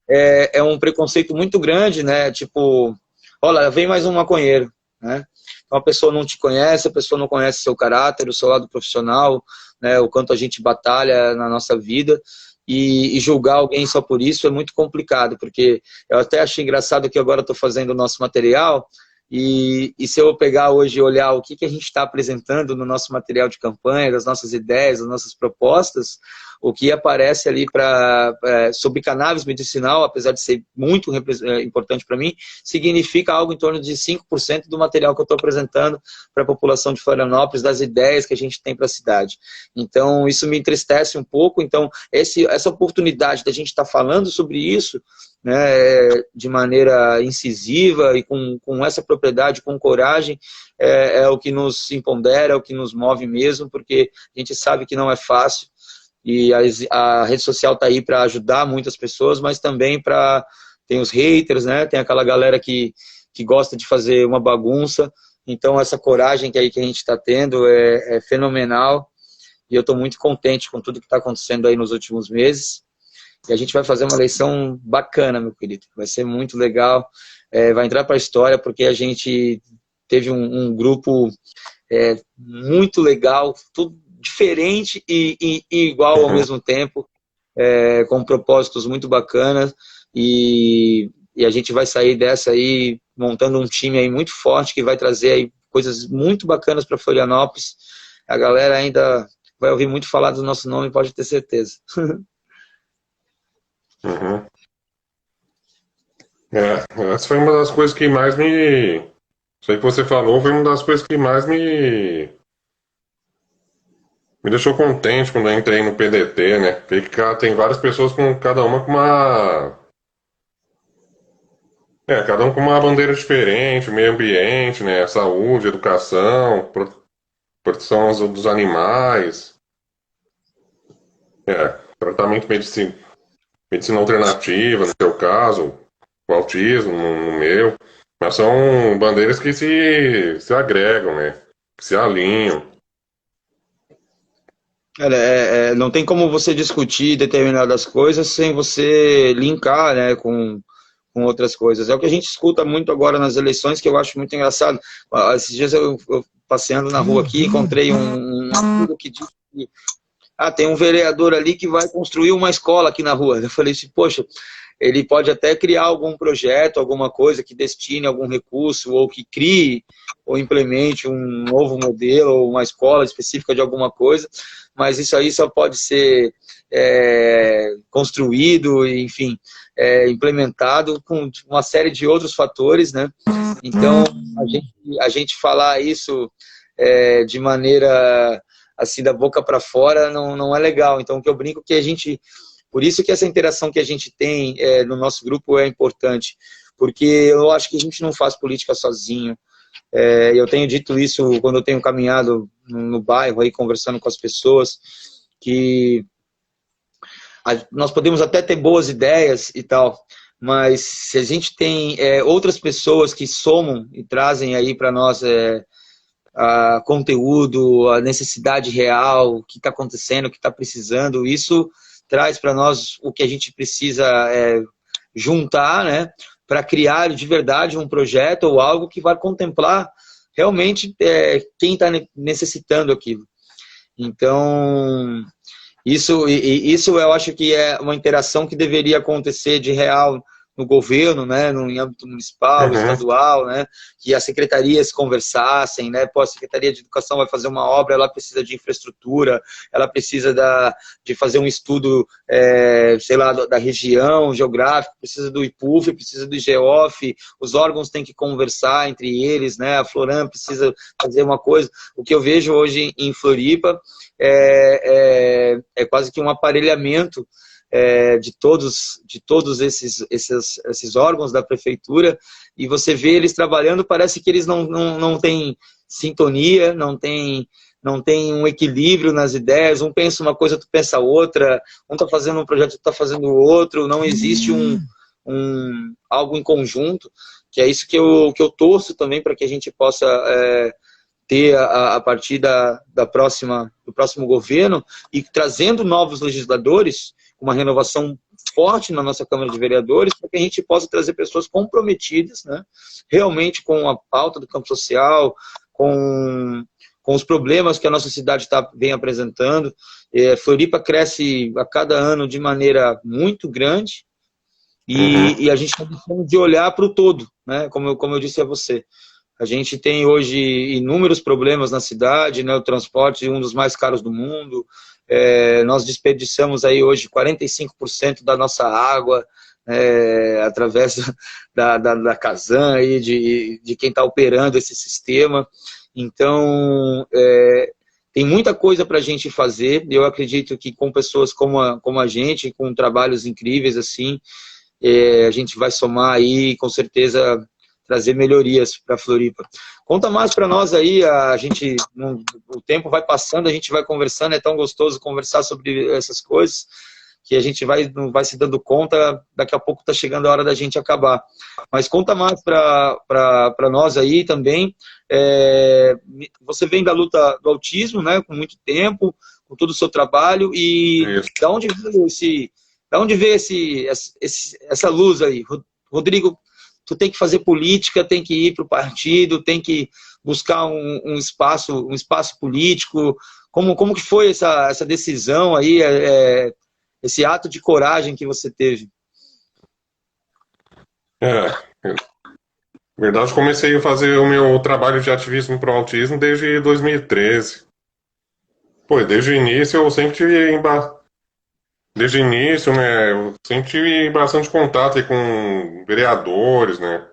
é um preconceito muito grande, né? Tipo, olha, vem mais um maconheiro, né? Então a pessoa não te conhece, a pessoa não conhece seu caráter, o seu lado profissional, né? O quanto a gente batalha na nossa vida, e julgar alguém só por isso é muito complicado, porque eu até achei engraçado que agora estou fazendo o nosso material. E se eu pegar hoje e olhar o que a gente está apresentando no nosso material de campanha, das nossas ideias, das nossas propostas, o que aparece ali sobre cannabis medicinal, apesar de ser muito importante para mim, significa algo em torno de 5% do material que eu estou apresentando para a população de Florianópolis, das ideias que a gente tem para a cidade. Então, isso me entristece um pouco. Então, essa oportunidade da gente estar falando sobre isso, né, de maneira incisiva e com essa propriedade, com coragem, é o que nos empodera, é o que nos move mesmo, porque a gente sabe que não é fácil, e a rede social está aí para ajudar muitas pessoas, mas também tem os haters, né, tem aquela galera que gosta de fazer uma bagunça. Então essa coragem que a gente está tendo é fenomenal, e eu estou muito contente com tudo que está acontecendo aí nos últimos meses. E a gente vai fazer uma eleição bacana, meu querido. Vai ser muito legal. Vai entrar para a história, porque a gente teve um grupo muito legal, tudo diferente e igual ao mesmo tempo. com propósitos muito bacanas, e a gente vai sair dessa aí montando um time aí muito forte que vai trazer aí coisas muito bacanas para Florianópolis. A galera ainda vai ouvir muito falar do nosso nome, pode ter certeza. Uhum. Essa foi uma das coisas que mais me. Isso aí que você falou foi uma das coisas que mais me deixou contente quando eu entrei no PDT, né? Porque tem várias pessoas com cada uma com uma. Cada um com uma bandeira diferente, meio ambiente, né? Saúde, educação, proteção dos animais, tratamento medicina alternativa, no seu caso, o autismo, no meu. Mas são bandeiras que se agregam, né? Que se alinham. Cara, não tem como você discutir determinadas coisas sem você linkar, né, com outras coisas. É o que a gente escuta muito agora nas eleições, que eu acho muito engraçado. Esses dias eu passeando na rua aqui, encontrei um amigo que disse que tem um vereador ali que vai construir uma escola aqui na rua. Eu falei assim, poxa, ele pode até criar algum projeto, alguma coisa que destine algum recurso, ou que crie ou implemente um novo modelo, ou uma escola específica de alguma coisa, mas isso aí só pode ser construído, enfim, implementado com uma série de outros fatores, né? Então, a gente falar isso de maneira assim, da boca para fora, não é legal. Então, o que eu brinco que a gente... Por isso que essa interação que a gente tem no nosso grupo é importante, porque eu acho que a gente não faz política sozinho. Eu tenho dito isso quando eu tenho caminhado no bairro, aí, conversando com as pessoas, que nós podemos até ter boas ideias e tal, mas se a gente tem outras pessoas que somam e trazem aí para nós a conteúdo, a necessidade real, o que está acontecendo, o que está precisando, isso traz para nós o que a gente precisa juntar, né, para criar de verdade um projeto ou algo que vai contemplar realmente quem está necessitando aquilo. Então, isso eu acho que é uma interação que deveria acontecer de real no governo, né, no âmbito municipal, estadual, né, que as secretarias conversassem, né, a Secretaria de Educação vai fazer uma obra, ela precisa de infraestrutura, ela precisa de fazer um estudo, sei lá, da região geográfica, precisa do IPUF, precisa do IGEOF, os órgãos têm que conversar entre eles, né, a Floram precisa fazer uma coisa. O que eu vejo hoje em Floripa é quase que um aparelhamento de todos esses órgãos da prefeitura, e você vê eles trabalhando, parece que eles não têm sintonia, não tem um equilíbrio nas ideias, um pensa uma coisa, tu pensa outra, um está fazendo um projeto, tu está fazendo outro, não existe algo em conjunto, que é isso que eu torço também para que a gente possa ter a partir do próximo governo, e trazendo novos legisladores, uma renovação forte na nossa Câmara de Vereadores, para que a gente possa trazer pessoas comprometidas, né, realmente com a pauta do campo social, com os problemas que a nossa cidade vem apresentando. Floripa cresce a cada ano de maneira muito grande, e a gente está deixando de olhar para o todo, né, como eu disse a você. A gente tem hoje inúmeros problemas na cidade, né, o transporte é um dos mais caros do mundo, nós desperdiçamos aí hoje 45% da nossa água, através da Casan, aí, de quem está operando esse sistema. Então, tem muita coisa para a gente fazer. Eu acredito que com pessoas como a gente, com trabalhos incríveis assim, a gente vai somar aí, com certeza, trazer melhorias para a Floripa. Conta mais para nós aí, o tempo vai passando, a gente vai conversando, é tão gostoso conversar sobre essas coisas, que a gente não vai se dando conta, daqui a pouco está chegando a hora da gente acabar. Mas conta mais para nós aí também. Você vem da luta do autismo, né, com muito tempo, com todo o seu trabalho, e da onde veio essa luz aí? Rodrigo, tu tem que fazer política, tem que ir para o partido, tem que buscar um espaço político. Como que foi essa decisão aí? esse ato de coragem que você teve? Na verdade, comecei a fazer o meu trabalho de ativismo pro autismo desde 2013. Pô, desde o início eu sempre tive desde o início, né, eu sempre tive bastante contato aí com vereadores, né.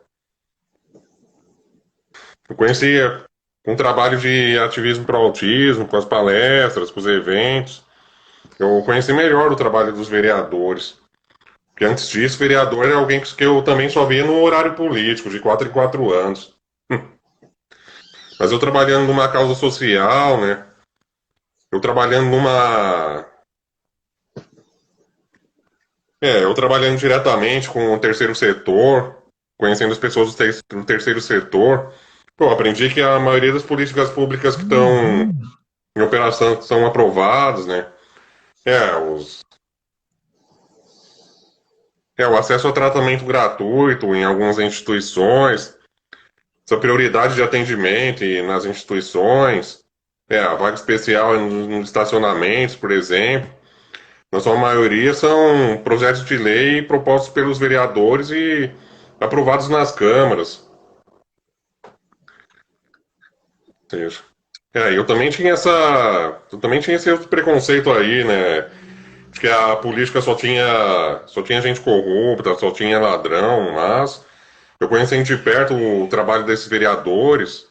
Eu conhecia com o trabalho de ativismo pro autismo, com as palestras, com os eventos. Eu conheci melhor o trabalho dos vereadores. Porque antes disso, vereador era alguém que eu também só via no horário político, de 4 em 4 anos. Mas eu trabalhando numa causa social, né? Eu trabalhando numa. Eu trabalhando diretamente com o terceiro setor, conhecendo as pessoas do terceiro setor. Pô, aprendi que a maioria das políticas públicas que estão em operação são aprovadas, né? Os o acesso a tratamento gratuito em algumas instituições, essa prioridade de atendimento nas instituições, a vaga especial nos estacionamentos, por exemplo, na sua maioria são projetos de lei propostos pelos vereadores e aprovados nas câmaras. Ou seja, eu também tinha esse outro preconceito aí, né? De que a política só tinha gente corrupta, só tinha ladrão, mas eu conhecendo de perto o trabalho desses vereadores,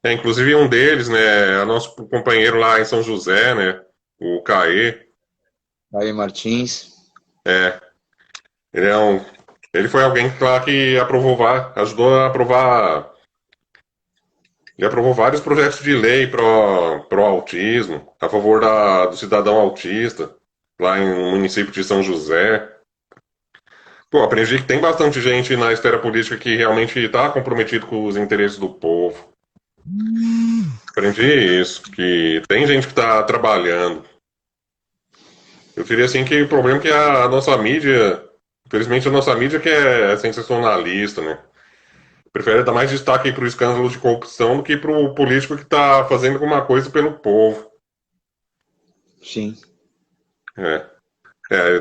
inclusive um deles, né, é nosso companheiro lá em São José, né, o Caê. Caê Martins. Ele é ele foi alguém lá que ajudou a aprovar, ele aprovou vários projetos de lei pro autismo, a favor do cidadão autista, lá no município de São José. Pô, aprendi que tem bastante gente na esfera política que realmente está comprometido com os interesses do povo. Aprendi isso, que tem gente que está trabalhando. Eu diria assim que o problema é que a nossa mídia, infelizmente a nossa mídia que é sensacionalista, né? Prefere dar mais destaque para o escândalo de corrupção do que para o político que está fazendo alguma coisa pelo povo. Sim.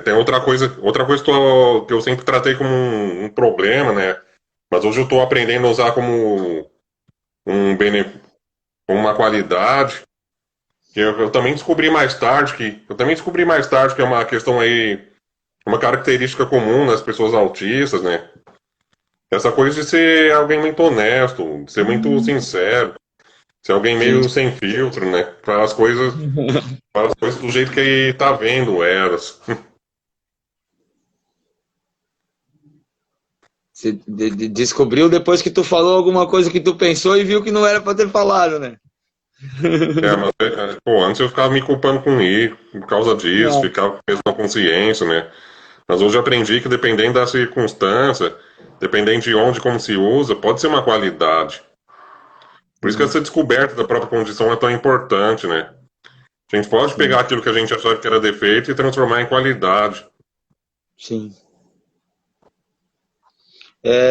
Tem outra coisa que eu sempre tratei como um problema, né? Mas hoje eu estou aprendendo a usar como como uma qualidade. Eu também descobri mais tarde que é uma questão aí, uma característica comum nas pessoas autistas, né? Essa coisa de ser alguém muito honesto, de ser muito sincero, ser alguém meio sem filtro, né? Para as coisas do jeito que tá vendo elas. Você descobriu depois que tu falou alguma coisa que tu pensou e viu que não era para ter falado, né? Mas, antes eu ficava me culpando com isso, por causa disso, ficava com peso na consciência, né? Mas hoje eu aprendi que dependendo da circunstância, dependendo de onde, como se usa, pode ser uma qualidade. Por isso que essa descoberta da própria condição é tão importante, né? A gente pode pegar aquilo que a gente achava que era defeito e transformar em qualidade. Sim.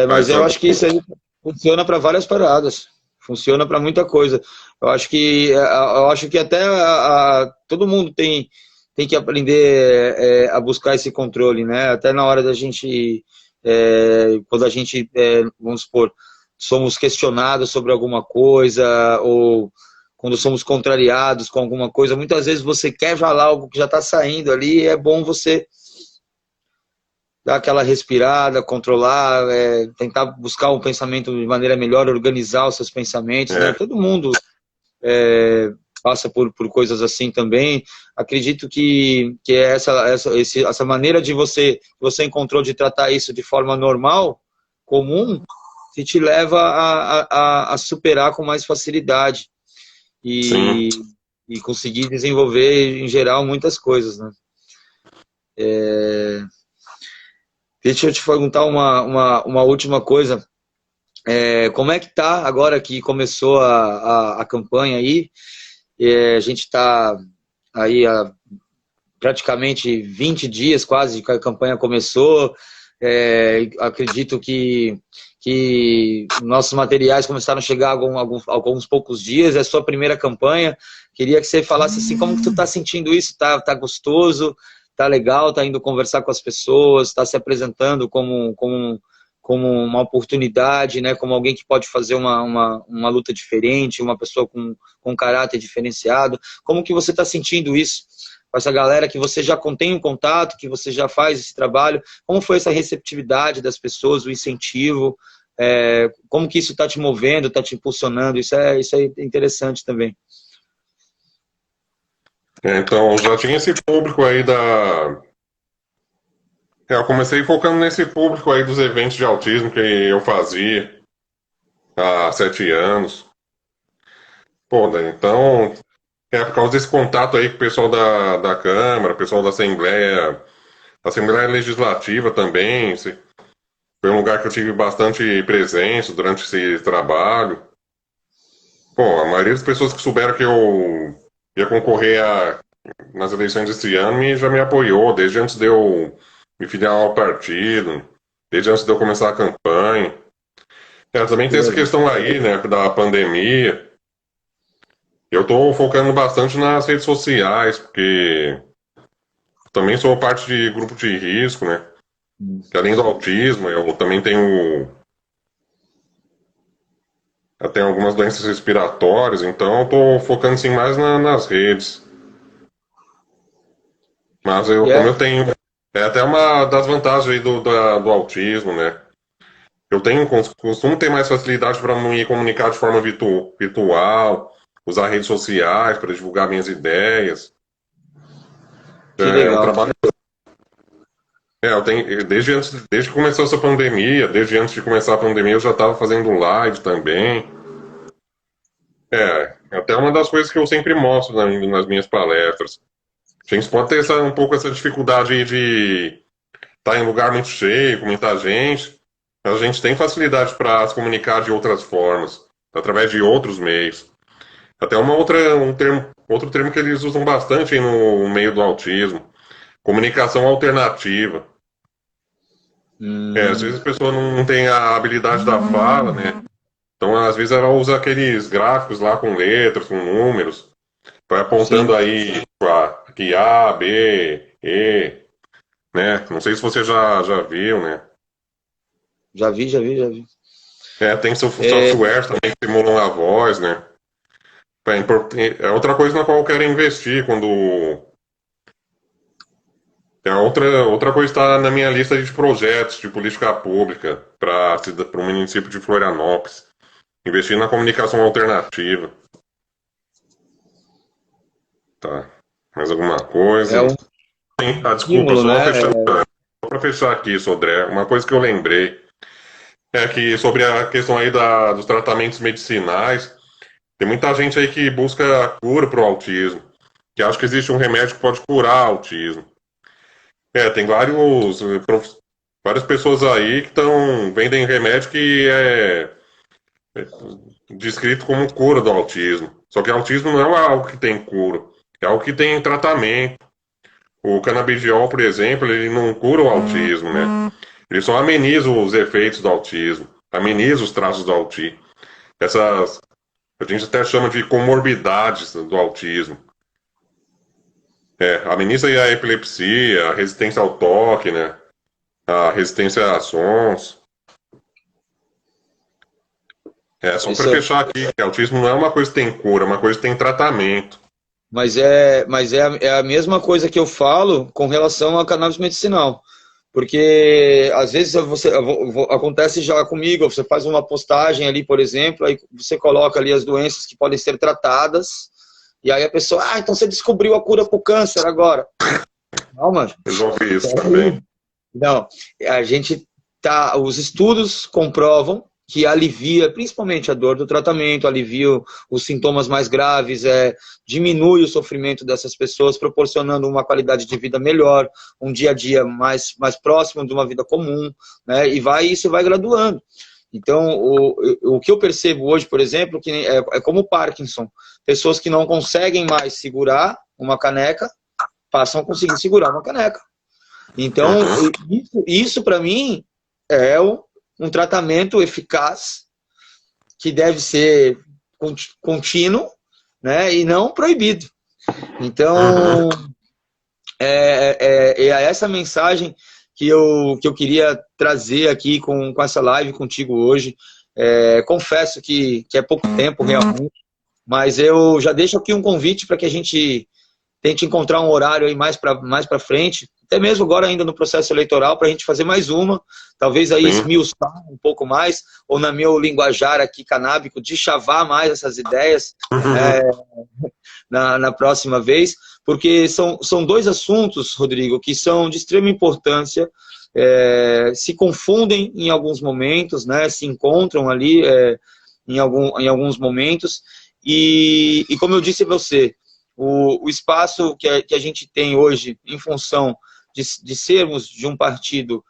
Mas eu acho que isso aí funciona para várias paradas. Funciona para muita coisa. Eu acho que até todo mundo tem que aprender a buscar esse controle, né? Até na hora da gente, quando a gente, vamos supor, somos questionados sobre alguma coisa, ou quando somos contrariados com alguma coisa, muitas vezes você quer falar algo que já está saindo ali, e é bom você dar aquela respirada, controlar, tentar buscar um pensamento de maneira melhor, organizar os seus pensamentos, né? Todo mundo passa por coisas assim também. Acredito que essa maneira de você encontrou de tratar isso de forma normal, comum, que te leva a superar com mais facilidade e conseguir desenvolver, em geral, muitas coisas, né? Deixa eu te perguntar uma última coisa. Como é que tá agora que começou a campanha aí? A gente está aí há praticamente 20 dias quase que a campanha começou. Acredito que nossos materiais começaram a chegar há alguns poucos dias. É a sua primeira campanha. Queria que você falasse assim, como que tu está sentindo isso? Tá gostoso? tá legal, tá indo conversar com as pessoas, está se apresentando como uma oportunidade, né? Como alguém que pode fazer uma luta diferente, uma pessoa com um caráter diferenciado. Como que você está sentindo isso com essa galera que você já tem um contato, que você já faz esse trabalho? Como foi essa receptividade das pessoas, o incentivo? Como que isso está te movendo, está te impulsionando? Isso é interessante também. Então, já tinha esse público aí eu comecei focando nesse público aí dos eventos de autismo que eu fazia há 7 anos. Pô, né, então, por causa desse contato aí com o pessoal da Câmara, o pessoal da Assembleia Legislativa também. Foi um lugar que eu tive bastante presença durante esse trabalho. Pô, a maioria das pessoas que souberam que eu ia concorrer nas eleições desse ano já me apoiou, desde antes de eu me filiar ao partido, desde antes de eu começar a campanha. Também tem essa questão aí, né, da pandemia. Eu tô focando bastante nas redes sociais, porque também sou parte de grupo de risco, né? Que além do autismo, eu também tenho algumas doenças respiratórias, então eu tô focando assim mais nas redes. Mas como eu tenho, é até uma das vantagens aí do autismo, né? Eu costumo ter mais facilidade para me comunicar de forma virtual, usar redes sociais para divulgar minhas ideias. Que legal. Um trabalho. Eu tenho, desde que começou essa pandemia, desde antes de começar a pandemia, eu já estava fazendo live também. Até uma das coisas que eu sempre mostro nas minhas palestras. A gente pode ter um pouco essa dificuldade aí de estar em lugar muito cheio, com muita gente, mas a gente tem facilidade para se comunicar de outras formas, através de outros meios. Até outro termo que eles usam bastante aí no meio do autismo, comunicação alternativa. Às vezes a pessoa não tem a habilidade da fala, né? Então, às vezes ela usa aqueles gráficos lá com letras, com números, vai apontando aí aqui A, B, E, né? Não sei se você já viu, né? Já vi. Tem softwares também que simulam a voz, né? É outra coisa na qual eu quero investir quando... outra coisa está na minha lista de projetos de política pública para o município de Florianópolis. Investir na comunicação alternativa. Tá. Mais alguma coisa? Desculpa, só para fechar aqui, Sodré, uma coisa que eu lembrei é que sobre a questão aí dos tratamentos medicinais, tem muita gente aí que busca cura para o autismo, que acha que existe um remédio que pode curar o autismo. Tem várias pessoas aí que vendem remédio que é descrito como cura do autismo. Só que autismo não é algo que tem cura, é algo que tem tratamento. O canabidiol, por exemplo, ele não cura o autismo, né? Ele só ameniza os efeitos do autismo, ameniza os traços do autismo. A gente até chama de comorbidades do autismo. Ameniza aí a epilepsia, a resistência ao toque, né? A resistência a sons. Só para fechar aqui, que autismo não é uma coisa que tem cura, é uma coisa que tem tratamento. Mas é a mesma coisa que eu falo com relação à cannabis medicinal. Porque às vezes acontece já comigo, você faz uma postagem ali, por exemplo, aí você coloca ali as doenças que podem ser tratadas, e aí a pessoa, então você descobriu a cura para o câncer agora. Não, mano. Resolve isso também. Não, os estudos comprovam que alivia principalmente a dor do tratamento, alivia os sintomas mais graves, diminui o sofrimento dessas pessoas, proporcionando uma qualidade de vida melhor, um dia a dia mais próximo de uma vida comum, né? E isso vai graduando. Então, o que eu percebo hoje, por exemplo, que é como o Parkinson. Pessoas que não conseguem mais segurar uma caneca, passam a conseguir segurar uma caneca. Então, isso para mim é um tratamento eficaz que deve ser contínuo, né, e não proibido. Então, é essa mensagem que eu queria trazer aqui com essa live contigo hoje. Confesso que é pouco tempo realmente, mas eu já deixo aqui um convite para que a gente tente encontrar um horário aí mais para frente, até mesmo agora ainda no processo eleitoral, para a gente fazer mais uma, talvez aí esmiuçar um pouco mais, ou na meu linguajar aqui canábico, de chavar mais essas ideias na próxima vez, porque são dois assuntos, Rodrigo, que são de extrema importância, se confundem em alguns momentos, né, se encontram ali em alguns momentos, e como eu disse a você, o espaço que a gente tem hoje, em função de sermos de um partido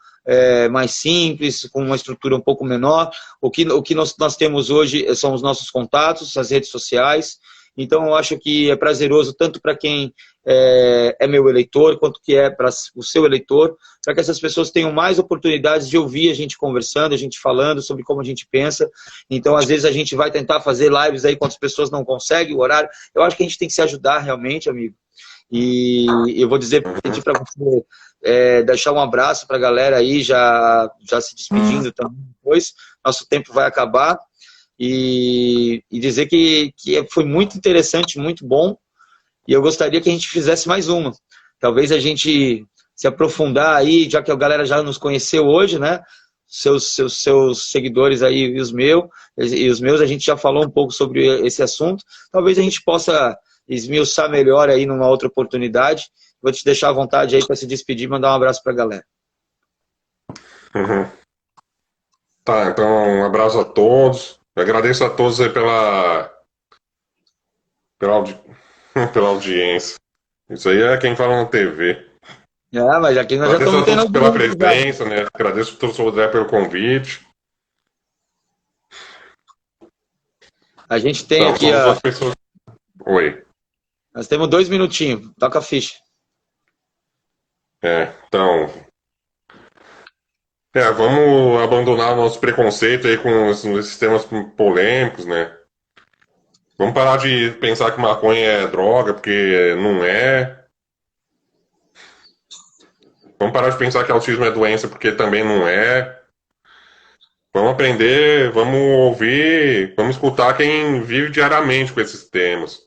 mais simples, com uma estrutura um pouco menor, o que nós temos hoje são os nossos contatos, as redes sociais. Então, eu acho que é prazeroso tanto para quem é meu eleitor, quanto que é para o seu eleitor, para que essas pessoas tenham mais oportunidades de ouvir a gente conversando, a gente falando sobre como a gente pensa. Então, às vezes, a gente vai tentar fazer lives aí quando as pessoas não conseguem o horário. Eu acho que a gente tem que se ajudar realmente, amigo. E eu vou pedir para você deixar um abraço para a galera aí, já se despedindo também depois. Nosso tempo vai acabar. E dizer que foi muito interessante, muito bom, e eu gostaria que a gente fizesse mais uma. Talvez a gente se aprofundar aí, já que a galera já nos conheceu hoje, né? Seus seguidores aí e os meus, a gente já falou um pouco sobre esse assunto. Talvez a gente possa esmiuçar melhor aí numa outra oportunidade. Vou te deixar à vontade aí para se despedir e mandar um abraço para a galera. Tá, então um abraço a todos. Eu agradeço a todos aí pela audiência. Isso aí é quem fala na TV. Mas aqui nós já Agradeço estamos a todos tendo pela presença, né? Agradeço ao professor André pelo convite. A gente tem aqui Oi. Nós temos 2 minutinhos. Toca a ficha. Então... vamos abandonar nosso preconceito aí com esses temas polêmicos, né? Vamos parar de pensar que maconha é droga, porque não é. Vamos parar de pensar que autismo é doença, porque também não é. Vamos aprender, vamos ouvir, vamos escutar quem vive diariamente com esses temas.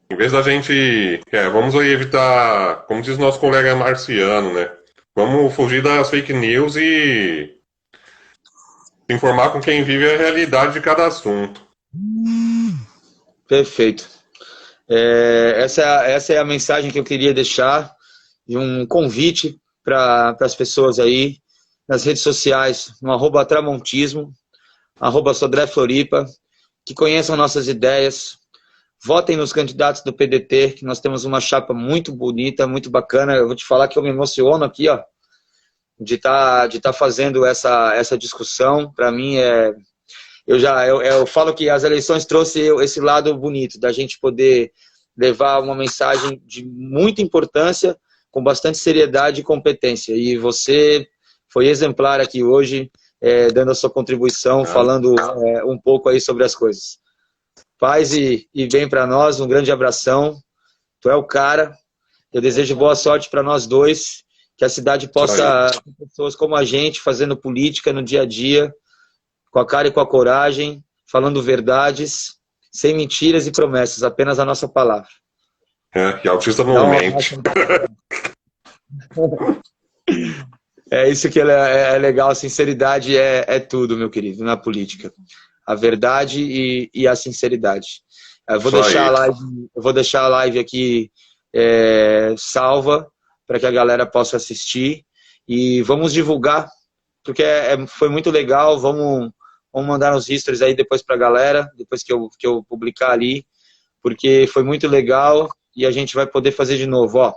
Em vez da gente... vamos evitar, como diz nosso colega Marciano, né? Vamos fugir das fake news e se informar com quem vive a realidade de cada assunto. Perfeito. Essa é a mensagem que eu queria deixar, de um convite para as pessoas aí, nas redes sociais, no @tramontismo, @sodré_floripa, que conheçam nossas ideias, votem nos candidatos do PDT, que nós temos uma chapa muito bonita, muito bacana. Eu vou te falar que eu me emociono aqui, ó, de tá fazendo essa discussão. Para mim, eu falo que as eleições trouxe esse lado bonito, da gente poder levar uma mensagem de muita importância, com bastante seriedade e competência. E você foi exemplar aqui hoje, dando a sua contribuição, falando um pouco aí sobre as coisas. Paz e bem para nós, um grande abração. Tu é o cara. Eu desejo boa sorte para nós dois, que a cidade possa ter pessoas como a gente, fazendo política no dia a dia, com a cara e com a coragem, falando verdades, sem mentiras e promessas, apenas a nossa palavra. E autista não mente. Isso que é legal, a sinceridade é tudo, meu querido, na política. A verdade e a sinceridade. Eu vou deixar a live aqui salva, para que a galera possa assistir, e vamos divulgar, porque foi muito legal. Vamos mandar uns stories aí depois para a galera, depois que eu publicar ali, porque foi muito legal, e a gente vai poder fazer de novo, ó.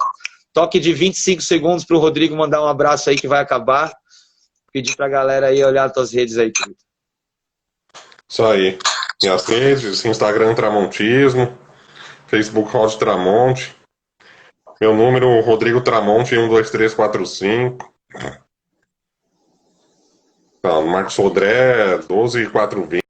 Toque de 25 segundos para o Rodrigo mandar um abraço aí que vai acabar. Pedir para a galera aí olhar as tuas redes aí, querido. Isso aí. Minhas redes, Instagram Tramontismo, Facebook Rod Tramonte. Meu número, Rodrigo Tramonte, 12345. Marcos Sodré, 12420.